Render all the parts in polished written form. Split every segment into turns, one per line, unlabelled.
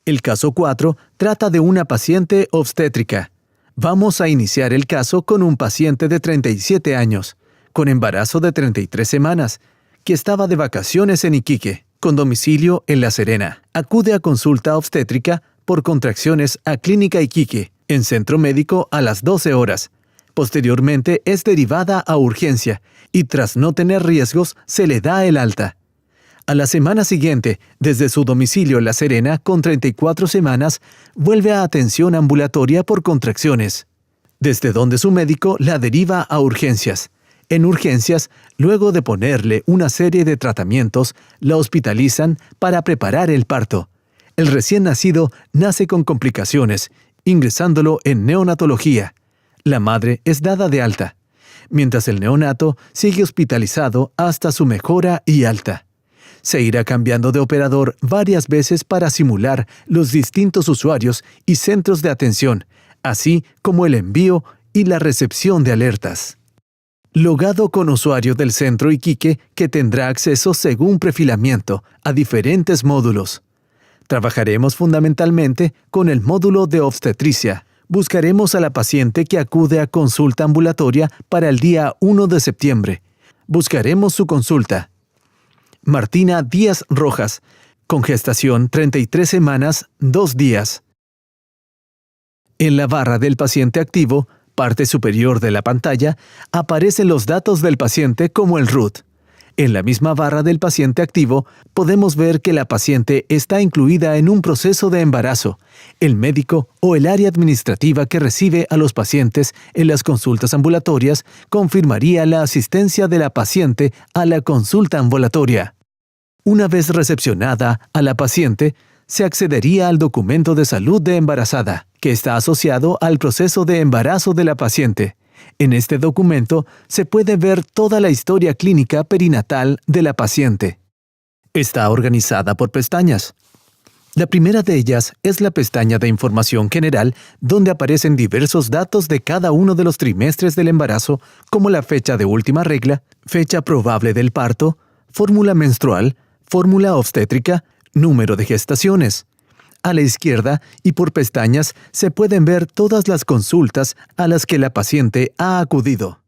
El caso 4 trata de una paciente obstétrica. Vamos a iniciar el caso con un paciente de 37 años, con embarazo de 33 semanas, que estaba de vacaciones en Iquique, con domicilio en La Serena. Acude a consulta obstétrica por contracciones a Clínica Iquique, en centro médico a las 12 horas. Posteriormente es derivada a urgencia y tras no tener riesgos se le da el alta. A la semana siguiente, desde su domicilio en La Serena, con 34 semanas, vuelve a atención ambulatoria por contracciones, desde donde su médico la deriva a urgencias. En urgencias, luego de ponerle una serie de tratamientos, la hospitalizan para preparar el parto. El recién nacido nace con complicaciones, ingresándolo en neonatología. La madre es dada de alta, mientras el neonato sigue hospitalizado hasta su mejora y alta. Se irá cambiando de operador varias veces para simular los distintos usuarios y centros de atención, así como el envío y la recepción de alertas. Logado con usuario del centro Iquique que tendrá acceso según perfilamiento a diferentes módulos. Trabajaremos fundamentalmente con el módulo de obstetricia. Buscaremos a la paciente que acude a consulta ambulatoria para el día 1 de septiembre. Buscaremos su consulta. Martina Díaz Rojas, con gestación 33 semanas, 2 días. En la barra del paciente activo, parte superior de la pantalla, aparecen los datos del paciente como el RUT. En la misma barra del paciente activo, podemos ver que la paciente está incluida en un proceso de embarazo. El médico o el área administrativa que recibe a los pacientes en las consultas ambulatorias confirmaría la asistencia de la paciente a la consulta ambulatoria. Una vez recepcionada a la paciente, se accedería al documento de salud de embarazada, que está asociado al proceso de embarazo de la paciente. En este documento se puede ver toda la historia clínica perinatal de la paciente. Está organizada por pestañas. La primera de ellas es la pestaña de información general, donde aparecen diversos datos de cada uno de los trimestres del embarazo, como la fecha de última regla, fecha probable del parto, fórmula menstrual, fórmula obstétrica, número de gestaciones. A la izquierda y por pestañas se pueden ver todas las consultas a las que la paciente ha acudido.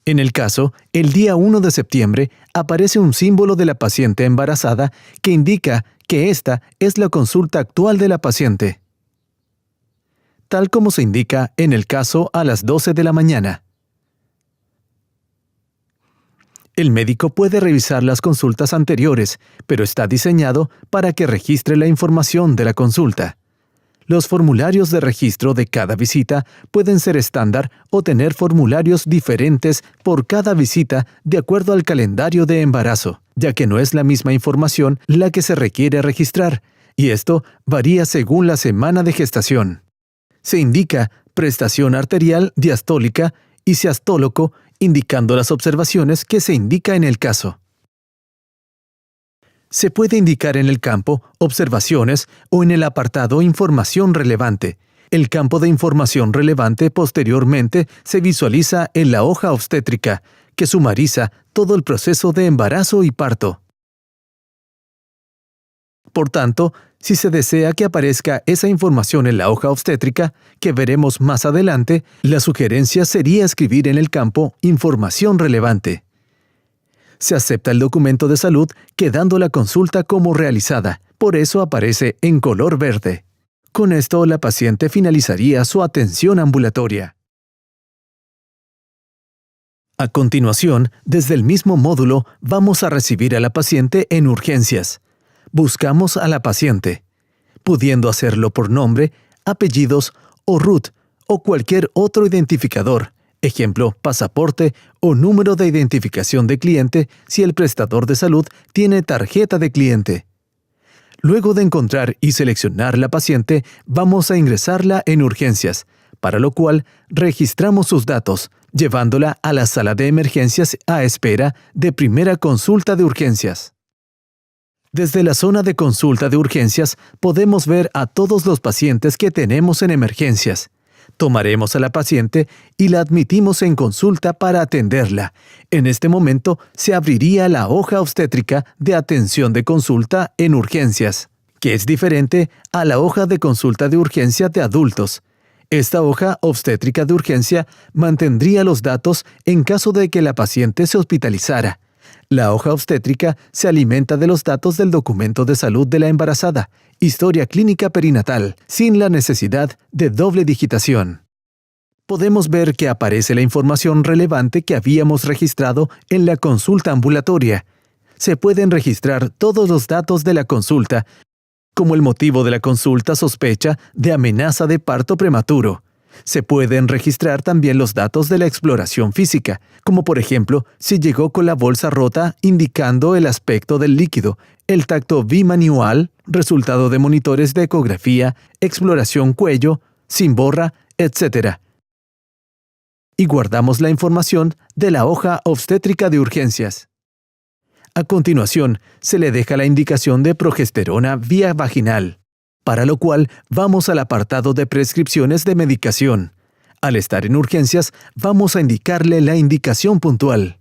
En el caso, el día 1 de septiembre aparece un símbolo de la paciente embarazada que indica que esta es la consulta actual de la paciente, tal como se indica en el caso a las 12 de la mañana. El médico puede revisar las consultas anteriores, pero está diseñado para que registre la información de la consulta. Los formularios de registro de cada visita pueden ser estándar o tener formularios diferentes por cada visita de acuerdo al calendario de embarazo, ya que no es la misma información la que se requiere registrar, y esto varía según la semana de gestación. Se indica prestación arterial diastólica y siastóloco, indicando las observaciones que se indica en el caso. Se puede indicar en el campo observaciones o en el apartado información relevante. El campo de información relevante posteriormente se visualiza en la hoja obstétrica, que sumariza todo el proceso de embarazo y parto. Por tanto, si se desea que aparezca esa información en la hoja obstétrica, que veremos más adelante, la sugerencia sería escribir en el campo información relevante. Se acepta el documento de salud quedando la consulta como realizada, por eso aparece en color verde. Con esto, la paciente finalizaría su atención ambulatoria. A continuación, desde el mismo módulo, vamos a recibir a la paciente en urgencias. Buscamos a la paciente, pudiendo hacerlo por nombre, apellidos o RUT o cualquier otro identificador, ejemplo, pasaporte o número de identificación de cliente si el prestador de salud tiene tarjeta de cliente. Luego de encontrar y seleccionar la paciente, vamos a ingresarla en urgencias, para lo cual registramos sus datos, llevándola a la sala de emergencias a espera de primera consulta de urgencias. Desde la zona de consulta de urgencias podemos ver a todos los pacientes que tenemos en emergencias. Tomaremos a la paciente y la admitimos en consulta para atenderla. En este momento se abriría la hoja obstétrica de atención de consulta en urgencias, que es diferente a la hoja de consulta de urgencia de adultos. Esta hoja obstétrica de urgencia mantendría los datos en caso de que la paciente se hospitalizara. La hoja obstétrica se alimenta de los datos del documento de salud de la embarazada, historia clínica perinatal, sin la necesidad de doble digitación. Podemos ver que aparece la información relevante que habíamos registrado en la consulta ambulatoria. Se pueden registrar todos los datos de la consulta, como el motivo de la consulta sospecha de amenaza de parto prematuro. Se pueden registrar también los datos de la exploración física, como por ejemplo, si llegó con la bolsa rota indicando el aspecto del líquido, el tacto bimanual, resultado de monitores de ecografía, exploración cuello, sin borra, etc. Y guardamos la información de la hoja obstétrica de urgencias. A continuación, se le deja la indicación de progesterona vía vaginal, para lo cual vamos al apartado de prescripciones de medicación. Al estar en urgencias, vamos a indicarle la indicación puntual.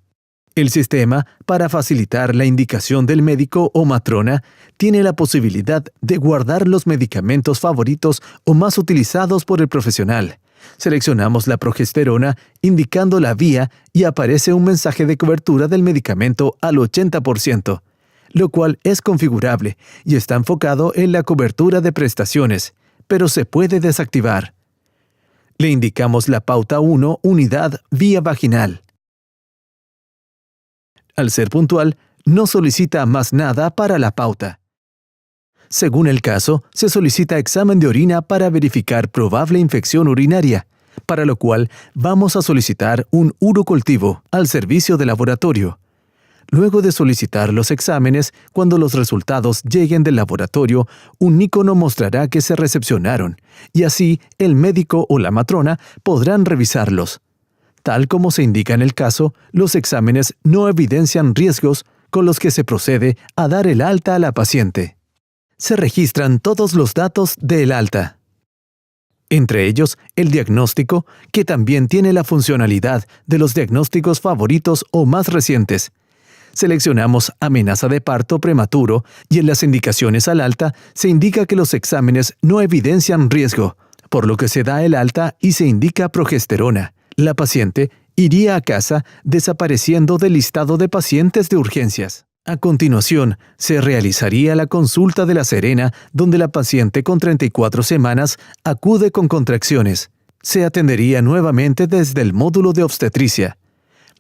El sistema, para facilitar la indicación del médico o matrona, tiene la posibilidad de guardar los medicamentos favoritos o más utilizados por el profesional. Seleccionamos la progesterona indicando la vía y aparece un mensaje de cobertura del medicamento al 80%, lo cual es configurable y está enfocado en la cobertura de prestaciones, pero se puede desactivar. Le indicamos la pauta 1, unidad vía vaginal. Al ser puntual, no solicita más nada para la pauta. Según el caso, se solicita examen de orina para verificar probable infección urinaria, para lo cual vamos a solicitar un urocultivo al servicio de laboratorio. Luego de solicitar los exámenes, cuando los resultados lleguen del laboratorio, un icono mostrará que se recepcionaron, y así el médico o la matrona podrán revisarlos. Tal como se indica en el caso, los exámenes no evidencian riesgos con los que se procede a dar el alta a la paciente. Se registran todos los datos del alta. Entre ellos, el diagnóstico, que también tiene la funcionalidad de los diagnósticos favoritos o más recientes. Seleccionamos amenaza de parto prematuro y en las indicaciones al alta se indica que los exámenes no evidencian riesgo, por lo que se da el alta y se indica progesterona. La paciente iría a casa desapareciendo del listado de pacientes de urgencias. A continuación, se realizaría la consulta de La Serena, donde la paciente con 34 semanas acude con contracciones. Se atendería nuevamente desde el módulo de obstetricia.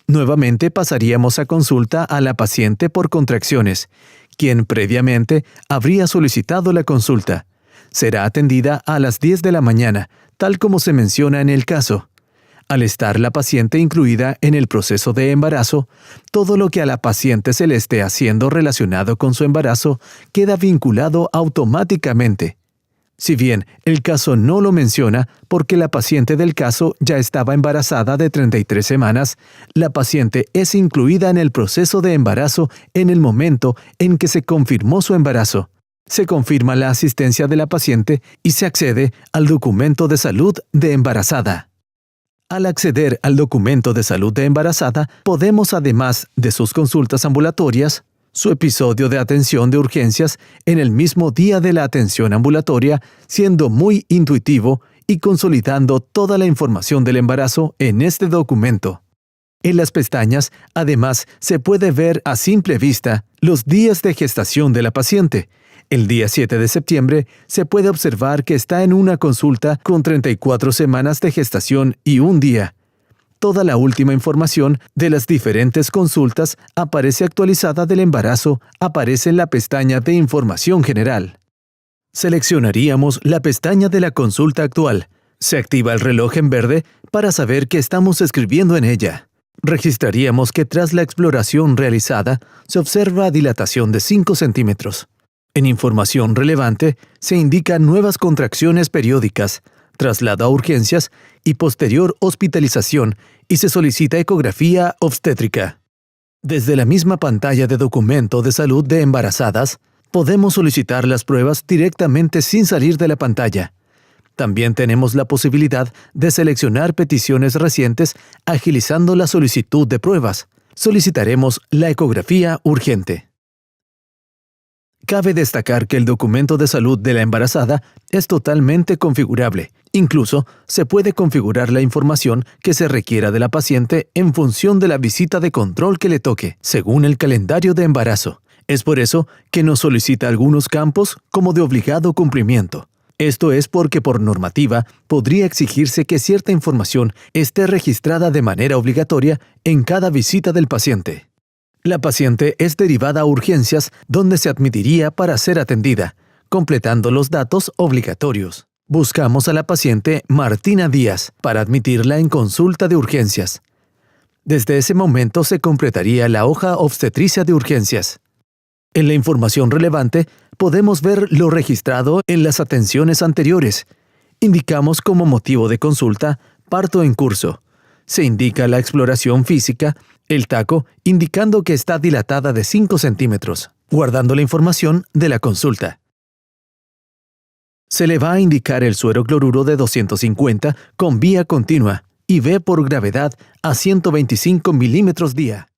Nuevamente pasaríamos a consulta a la paciente por contracciones, quien previamente habría solicitado la consulta. Será atendida a las 10 de la mañana, tal como se menciona en el caso. Al estar la paciente incluida en el proceso de embarazo, todo lo que a la paciente se le esté haciendo relacionado con su embarazo queda vinculado automáticamente. Si bien el caso no lo menciona porque la paciente del caso ya estaba embarazada de 33 semanas, la paciente es incluida en el proceso de embarazo en el momento en que se confirmó su embarazo. Se confirma la asistencia de la paciente y se accede al documento de salud de embarazada. Al acceder al documento de salud de embarazada, podemos, además de sus consultas ambulatorias, su episodio de atención de urgencias en el mismo día de la atención ambulatoria, siendo muy intuitivo y consolidando toda la información del embarazo en este documento. En las pestañas, además, se puede ver a simple vista los días de gestación de la paciente. El día 7 de septiembre se puede observar que está en una consulta con 34 semanas de gestación y un día. Toda la última información de las diferentes consultas aparece actualizada del embarazo, aparece en la pestaña de Información General. Seleccionaríamos la pestaña de la consulta actual. Se activa el reloj en verde para saber que estamos escribiendo en ella. Registraríamos que tras la exploración realizada se observa dilatación de 5 centímetros. En información relevante se indican nuevas contracciones periódicas, traslado a urgencias y posterior hospitalización y se solicita ecografía obstétrica. Desde la misma pantalla de documento de salud de embarazadas, podemos solicitar las pruebas directamente sin salir de la pantalla. También tenemos la posibilidad de seleccionar peticiones recientes agilizando la solicitud de pruebas. Solicitaremos la ecografía urgente. Cabe destacar que el documento de salud de la embarazada es totalmente configurable. Incluso se puede configurar la información que se requiera de la paciente en función de la visita de control que le toque, según el calendario de embarazo. Es por eso que nos solicita algunos campos como de obligado cumplimiento. Esto es porque por normativa podría exigirse que cierta información esté registrada de manera obligatoria en cada visita del paciente. La paciente es derivada a urgencias donde se admitiría para ser atendida, completando los datos obligatorios. Buscamos a la paciente Martina Díaz para admitirla en consulta de urgencias. Desde ese momento se completaría la hoja obstetricia de urgencias. En la información relevante podemos ver lo registrado en las atenciones anteriores. Indicamos como motivo de consulta parto en curso. Se indica la exploración física, el taco, indicando que está dilatada de 5 centímetros, guardando la información de la consulta. Se le va a indicar el suero cloruro de 250 con vía continua y V por gravedad a 125 milímetros día.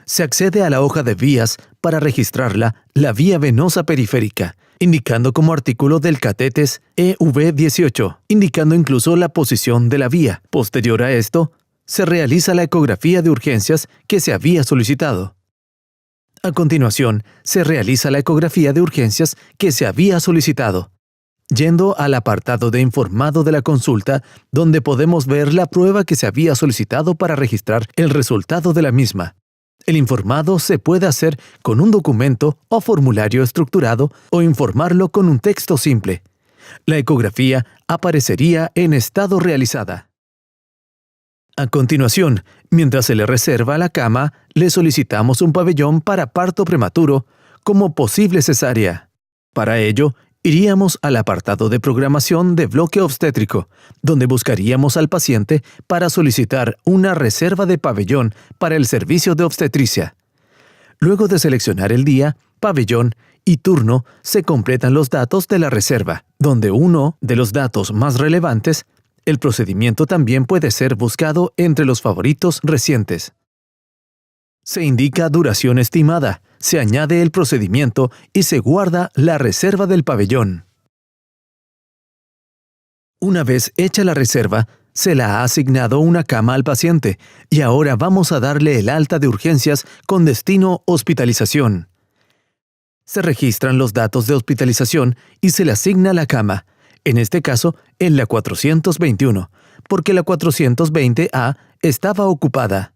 Se accede a la hoja de vías para registrarla, la vía venosa periférica, indicando como artículo del catetes EV18, indicando incluso la posición de la vía. Posterior a esto, se realiza la ecografía de urgencias que se había solicitado. A continuación, se realiza la ecografía de urgencias que se había solicitado, yendo al apartado de informado de la consulta, donde podemos ver la prueba que se había solicitado para registrar el resultado de la misma. El informado se puede hacer con un documento o formulario estructurado o informarlo con un texto simple. La ecografía aparecería en estado realizada. A continuación, mientras se le reserva la cama, le solicitamos un pabellón para parto prematuro como posible cesárea. Para ello, iríamos al apartado de programación de bloque obstétrico, donde buscaríamos al paciente para solicitar una reserva de pabellón para el servicio de obstetricia. Luego de seleccionar el día, pabellón y turno, se completan los datos de la reserva, donde uno de los datos más relevantes, el procedimiento también puede ser buscado entre los favoritos recientes. Se indica duración estimada, se añade el procedimiento y se guarda la reserva del pabellón. Una vez hecha la reserva, se le ha asignado una cama al paciente y ahora vamos a darle el alta de urgencias con destino hospitalización. Se registran los datos de hospitalización y se le asigna la cama, en este caso en la 421, porque la 420A estaba ocupada.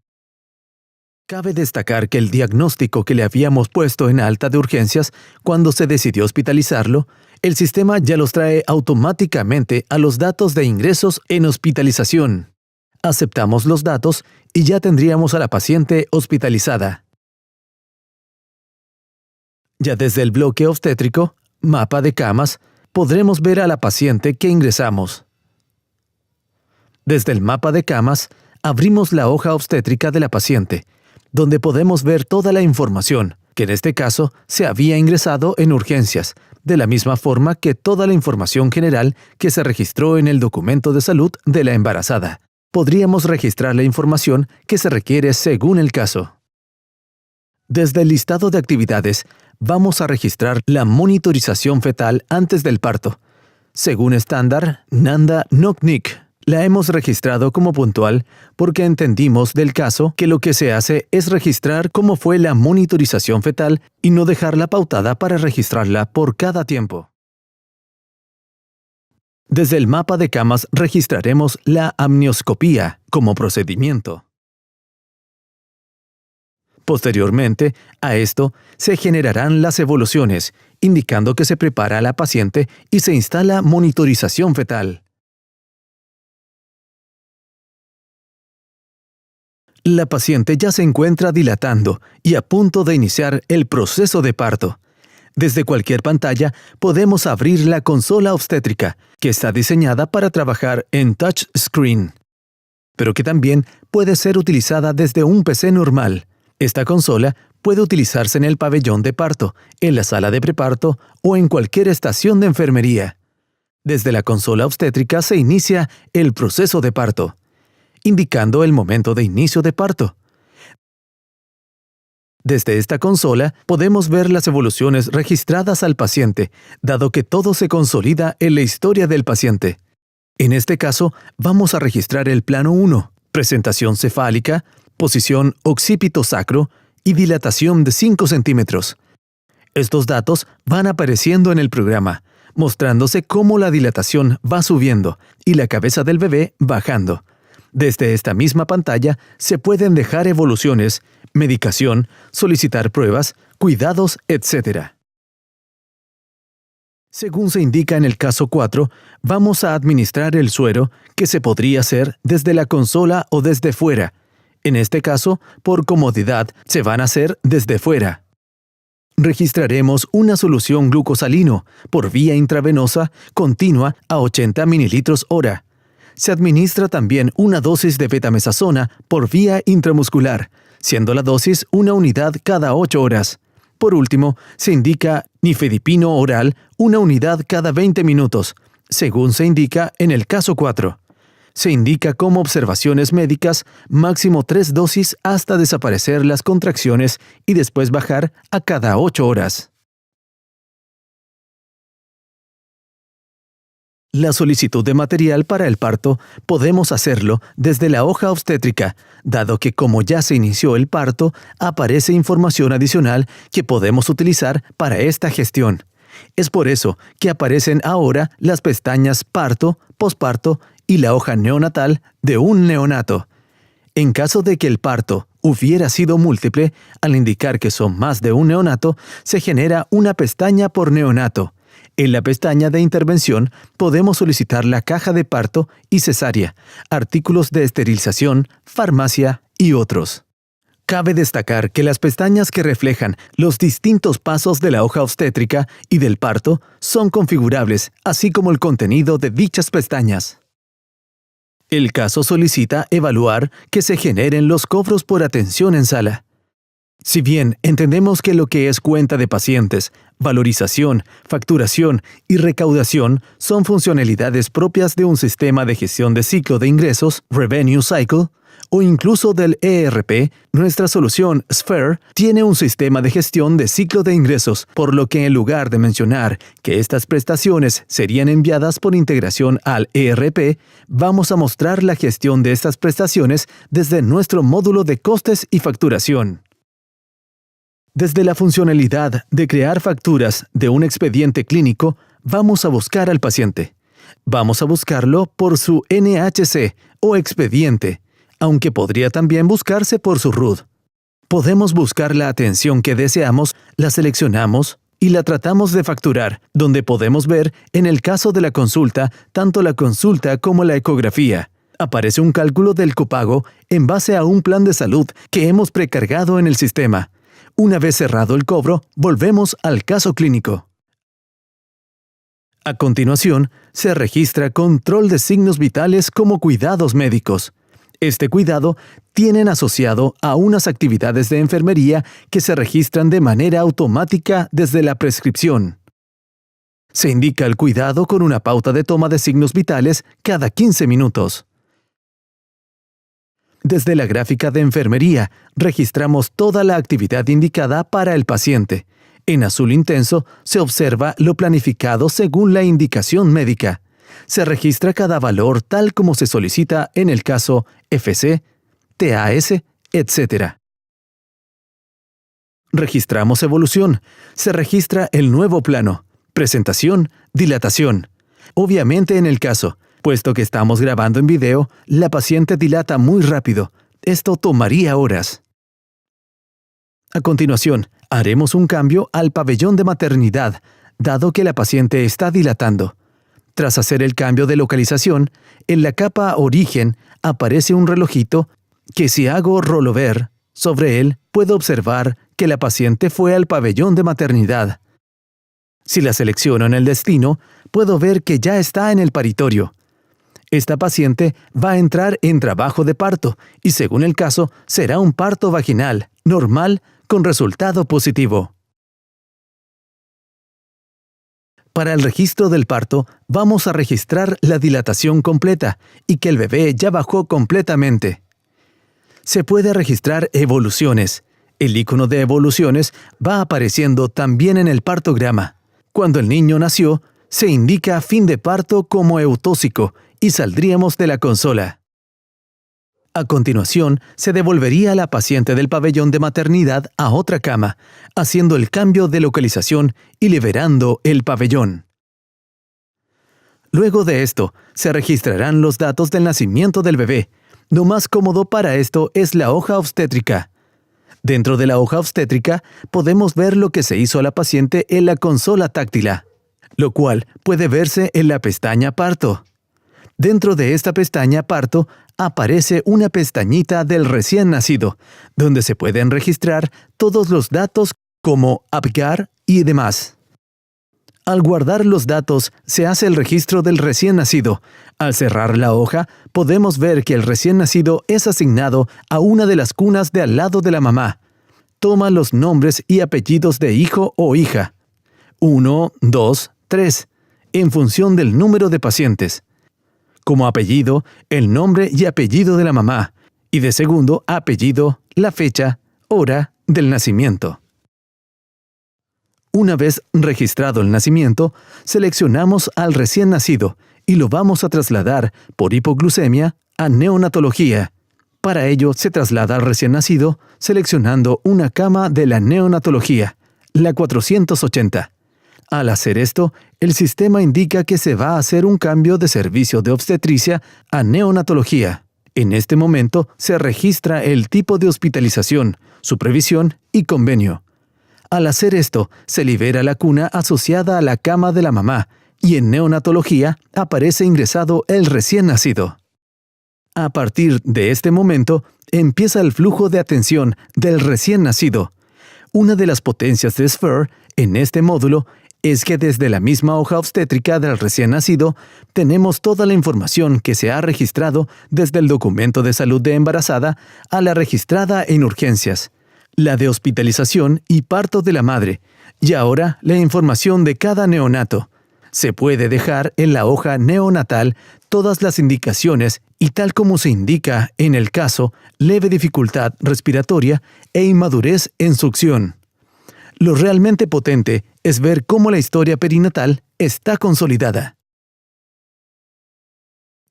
Cabe destacar que el diagnóstico que le habíamos puesto en alta de urgencias cuando se decidió hospitalizarlo, el sistema ya los trae automáticamente a los datos de ingresos en hospitalización. Aceptamos los datos y ya tendríamos a la paciente hospitalizada. Ya desde el bloque obstétrico, mapa de camas, podremos ver a la paciente que ingresamos. Desde el mapa de camas, abrimos la hoja obstétrica de la paciente, donde podemos ver toda la información, que en este caso se había ingresado en urgencias, de la misma forma que toda la información general que se registró en el documento de salud de la embarazada. Podríamos registrar la información que se requiere según el caso. Desde el listado de actividades, vamos a registrar la monitorización fetal antes del parto. Según estándar Nanda-Knock-Nick, la hemos registrado como puntual porque entendimos del caso que lo que se hace es registrar cómo fue la monitorización fetal y no dejarla pautada para registrarla por cada tiempo. Desde el mapa de camas registraremos la amnioscopía como procedimiento. Posteriormente a esto, se generarán las evoluciones, indicando que se prepara a la paciente y se instala monitorización fetal. La paciente ya se encuentra dilatando y a punto de iniciar el proceso de parto. Desde cualquier pantalla podemos abrir la consola obstétrica, que está diseñada para trabajar en touchscreen, pero que también puede ser utilizada desde un PC normal. Esta consola puede utilizarse en el pabellón de parto, en la sala de preparto o en cualquier estación de enfermería. Desde la consola obstétrica se inicia el proceso de parto, indicando el momento de inicio de parto. Desde esta consola podemos ver las evoluciones registradas al paciente, dado que todo se consolida en la historia del paciente. En este caso, vamos a registrar el plano 1, presentación cefálica, posición occipito-sacro y dilatación de 5 centímetros. Estos datos van apareciendo en el programa, mostrándose cómo la dilatación va subiendo y la cabeza del bebé bajando. Desde esta misma pantalla se pueden dejar evoluciones, medicación, solicitar pruebas, cuidados, etc. Según se indica en el caso 4, vamos a administrar el suero, que se podría hacer desde la consola o desde fuera. En este caso, por comodidad, se van a hacer desde fuera. Registraremos una solución glucosalino por vía intravenosa continua a 80 mililitros hora. Se administra también una dosis de betamesasona por vía intramuscular, siendo la dosis una unidad cada 8 horas. Por último, se indica nifedipino oral, una unidad cada 20 minutos, según se indica en el caso 4. Se indica como observaciones médicas máximo 3 dosis hasta desaparecer las contracciones y después bajar a cada 8 horas. La solicitud de material para el parto podemos hacerlo desde la hoja obstétrica, dado que como ya se inició el parto, aparece información adicional que podemos utilizar para esta gestión. Es por eso que aparecen ahora las pestañas parto, posparto y la hoja neonatal de un neonato. En caso de que el parto hubiera sido múltiple, al indicar que son más de un neonato, se genera una pestaña por neonato. En la pestaña de intervención podemos solicitar la caja de parto y cesárea, artículos de esterilización, farmacia y otros. Cabe destacar que las pestañas que reflejan los distintos pasos de la hoja obstétrica y del parto son configurables, así como el contenido de dichas pestañas. El caso solicita evaluar que se generen los cobros por atención en sala. Si bien entendemos que lo que es cuenta de pacientes, valorización, facturación y recaudación son funcionalidades propias de un sistema de gestión de ciclo de ingresos, Revenue Cycle, o incluso del ERP, nuestra solución Sphere tiene un sistema de gestión de ciclo de ingresos, por lo que en lugar de mencionar que estas prestaciones serían enviadas por integración al ERP, vamos a mostrar la gestión de estas prestaciones desde nuestro módulo de costes y facturación. Desde la funcionalidad de crear facturas de un expediente clínico, vamos a buscar al paciente. Vamos a buscarlo por su NHC o expediente, aunque podría también buscarse por su RUD. Podemos buscar la atención que deseamos, la seleccionamos y la tratamos de facturar, donde podemos ver, en el caso de la consulta, tanto la consulta como la ecografía. Aparece un cálculo del copago en base a un plan de salud que hemos precargado en el sistema. Una vez cerrado el cobro, volvemos al caso clínico. A continuación, se registra control de signos vitales como cuidados médicos. Este cuidado tienen asociado a unas actividades de enfermería que se registran de manera automática desde la prescripción. Se indica el cuidado con una pauta de toma de signos vitales cada 15 minutos. Desde la gráfica de enfermería, registramos toda la actividad indicada para el paciente. En azul intenso se observa lo planificado según la indicación médica. Se registra cada valor tal como se solicita en el caso FC, TAS, etc. Registramos evolución. Se registra el nuevo plano, presentación, dilatación. Obviamente en el caso, puesto que estamos grabando en video, la paciente dilata muy rápido. Esto tomaría horas. A continuación, haremos un cambio al pabellón de maternidad, dado que la paciente está dilatando. Tras hacer el cambio de localización, en la capa origen aparece un relojito que si hago rollover sobre él, puedo observar que la paciente fue al pabellón de maternidad. Si la selecciono en el destino, puedo ver que ya está en el paritorio. Esta paciente va a entrar en trabajo de parto y, según el caso, será un parto vaginal, normal, con resultado positivo. Para el registro del parto, vamos a registrar la dilatación completa y que el bebé ya bajó completamente. Se puede registrar evoluciones. El icono de evoluciones va apareciendo también en el partograma. Cuando el niño nació, se indica fin de parto como eutóxico y saldríamos de la consola. A continuación, se devolvería a la paciente del pabellón de maternidad a otra cama, haciendo el cambio de localización y liberando el pabellón. Luego de esto, se registrarán los datos del nacimiento del bebé. Lo más cómodo para esto es la hoja obstétrica. Dentro de la hoja obstétrica, podemos ver lo que se hizo a la paciente en la consola táctil, lo cual puede verse en la pestaña parto. Dentro de esta pestaña parto, aparece una pestañita del recién nacido, donde se pueden registrar todos los datos como APGAR y demás. Al guardar los datos, se hace el registro del recién nacido. Al cerrar la hoja, podemos ver que el recién nacido es asignado a una de las cunas de al lado de la mamá. Toma los nombres y apellidos de hijo o hija. 1, 2, 3, en función del número de pacientes. Como apellido, el nombre y apellido de la mamá, y de segundo apellido, la fecha, hora del nacimiento. Una vez registrado el nacimiento, seleccionamos al recién nacido y lo vamos a trasladar por hipoglucemia a neonatología. Para ello, se traslada al recién nacido seleccionando una cama de la neonatología, la 480. Al hacer esto, el sistema indica que se va a hacer un cambio de servicio de obstetricia a neonatología. En este momento se registra el tipo de hospitalización, su previsión y convenio. Al hacer esto, se libera la cuna asociada a la cama de la mamá y en neonatología aparece ingresado el recién nacido. A partir de este momento, empieza el flujo de atención del recién nacido. Una de las potencias de SPHERE en este módulo es que desde la misma hoja obstétrica del recién nacido tenemos toda la información que se ha registrado desde el documento de salud de embarazada a la registrada en urgencias, la de hospitalización y parto de la madre, y ahora la información de cada neonato. Se puede dejar en la hoja neonatal todas las indicaciones y tal como se indica en el caso, leve dificultad respiratoria e inmadurez en succión. Lo realmente potente es ver cómo la historia perinatal está consolidada.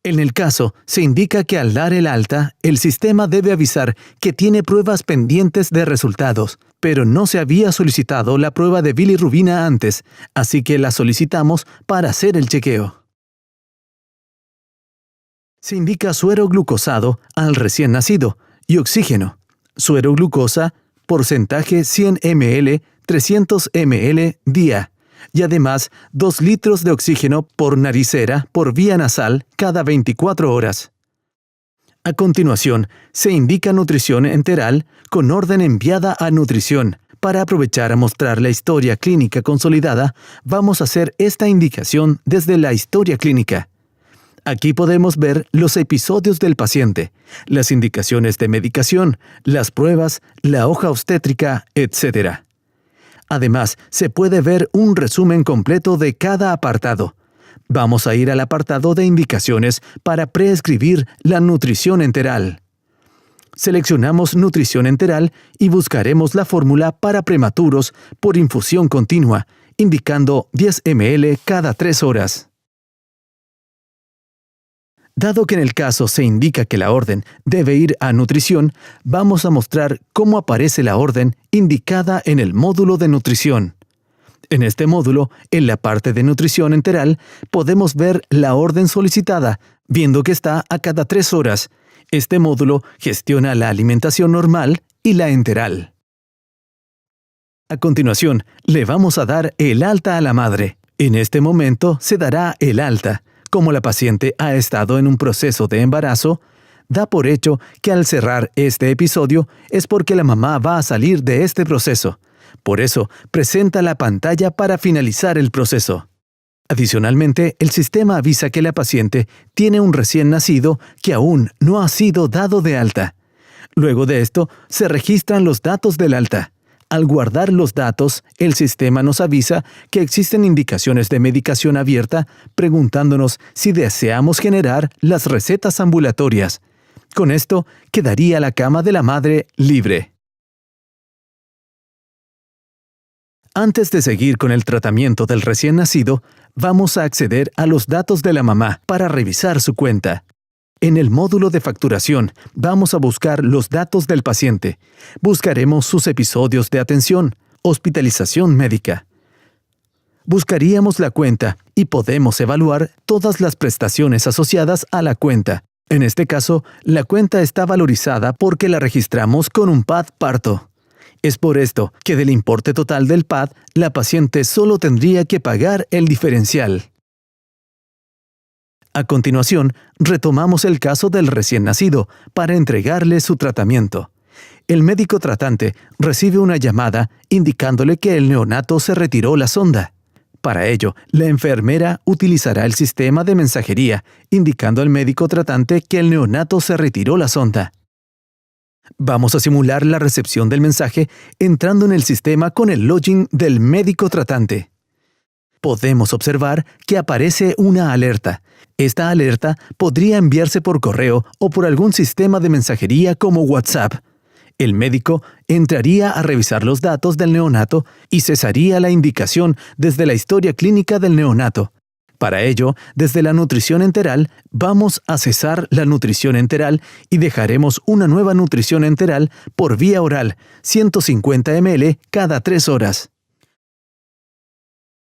En el caso, se indica que al dar el alta, el sistema debe avisar que tiene pruebas pendientes de resultados, pero no se había solicitado la prueba de bilirrubina antes, así que la solicitamos para hacer el chequeo. Se indica suero glucosado al recién nacido y oxígeno. Suero glucosa, porcentaje 100 ml, 300 ml día. Y además 2 litros de oxígeno por naricera por vía nasal cada 24 horas. A continuación, se indica nutrición enteral con orden enviada a nutrición. Para aprovechar a mostrar la historia clínica consolidada, vamos a hacer esta indicación desde la historia clínica. Aquí podemos ver los episodios del paciente, las indicaciones de medicación, las pruebas, la hoja obstétrica, etc. Además, se puede ver un resumen completo de cada apartado. Vamos a ir al apartado de indicaciones para prescribir la nutrición enteral. Seleccionamos nutrición enteral y buscaremos la fórmula para prematuros por infusión continua, indicando 10 ml cada 3 horas. Dado que en el caso se indica que la orden debe ir a nutrición, vamos a mostrar cómo aparece la orden indicada en el módulo de nutrición. En este módulo, en la parte de nutrición enteral, podemos ver la orden solicitada, viendo que está a cada 3 horas. Este módulo gestiona la alimentación normal y la enteral. A continuación, le vamos a dar el alta a la madre. En este momento se dará el alta. Como la paciente ha estado en un proceso de embarazo, da por hecho que al cerrar este episodio es porque la mamá va a salir de este proceso. Por eso, presenta la pantalla para finalizar el proceso. Adicionalmente, el sistema avisa que la paciente tiene un recién nacido que aún no ha sido dado de alta. Luego de esto, se registran los datos del alta. Al guardar los datos, el sistema nos avisa que existen indicaciones de medicación abierta, preguntándonos si deseamos generar las recetas ambulatorias. Con esto, quedaría la cama de la madre libre. Antes de seguir con el tratamiento del recién nacido, vamos a acceder a los datos de la mamá para revisar su cuenta. En el módulo de facturación, vamos a buscar los datos del paciente. Buscaremos sus episodios de atención, hospitalización médica. Buscaríamos la cuenta y podemos evaluar todas las prestaciones asociadas a la cuenta. En este caso, la cuenta está valorizada porque la registramos con un PAD parto. Es por esto que del importe total del PAD, la paciente solo tendría que pagar el diferencial. A continuación, retomamos el caso del recién nacido para entregarle su tratamiento. El médico tratante recibe una llamada indicándole que el neonato se retiró la sonda. Para ello, la enfermera utilizará el sistema de mensajería, indicando al médico tratante que el neonato se retiró la sonda. Vamos a simular la recepción del mensaje entrando en el sistema con el login del médico tratante. Podemos observar que aparece una alerta. Esta alerta podría enviarse por correo o por algún sistema de mensajería como WhatsApp. El médico entraría a revisar los datos del neonato y cesaría la indicación desde la historia clínica del neonato. Para ello, desde la nutrición enteral, vamos a cesar la nutrición enteral y dejaremos una nueva nutrición enteral por vía oral, 150 ml cada 3 horas.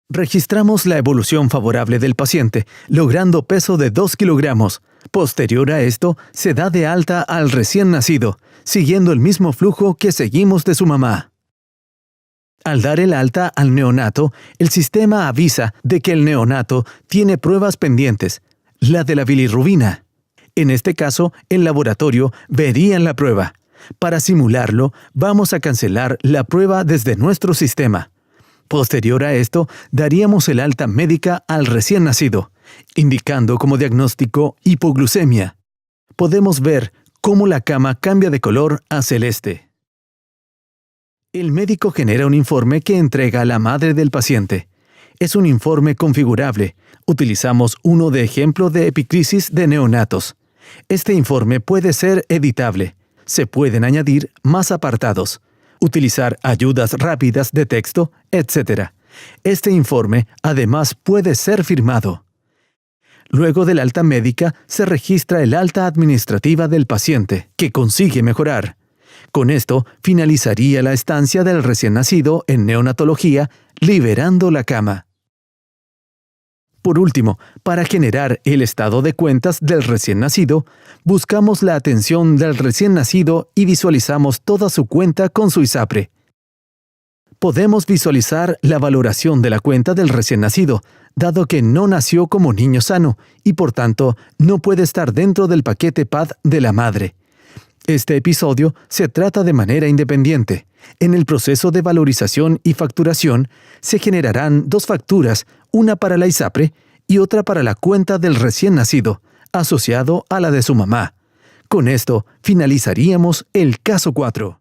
Registramos la evolución favorable del paciente, logrando peso de 2 kilogramos. Posterior a esto, se da de alta al recién nacido, siguiendo el mismo flujo que seguimos de su mamá. Al dar el alta al neonato, el sistema avisa de que el neonato tiene pruebas pendientes, la de la bilirrubina. En este caso, el laboratorio verían la prueba. Para simularlo, vamos a cancelar la prueba desde nuestro sistema. Posterior a esto, daríamos el alta médica al recién nacido, indicando como diagnóstico hipoglucemia. Podemos ver cómo la cama cambia de color a celeste. El médico genera un informe que entrega a la madre del paciente. Es un informe configurable. Utilizamos uno de ejemplo de epicrisis de neonatos. Este informe puede ser editable. Se pueden añadir más apartados, utilizar ayudas rápidas de texto, etc. Este informe, además, puede ser firmado. Luego del alta médica, se registra el alta administrativa del paciente, que consigue mejorar. Con esto, finalizaría la estancia del recién nacido en neonatología, liberando la cama. Por último, para generar el estado de cuentas del recién nacido, buscamos la atención del recién nacido y visualizamos toda su cuenta con su ISAPRE. Podemos visualizar la valoración de la cuenta del recién nacido, dado que no nació como niño sano y por tanto no puede estar dentro del paquete PAD de la madre. Este episodio se trata de manera independiente. En el proceso de valorización y facturación se generarán 2 facturas, una para la ISAPRE y otra para la cuenta del recién nacido, asociado a la de su mamá. Con esto finalizaríamos el caso 4.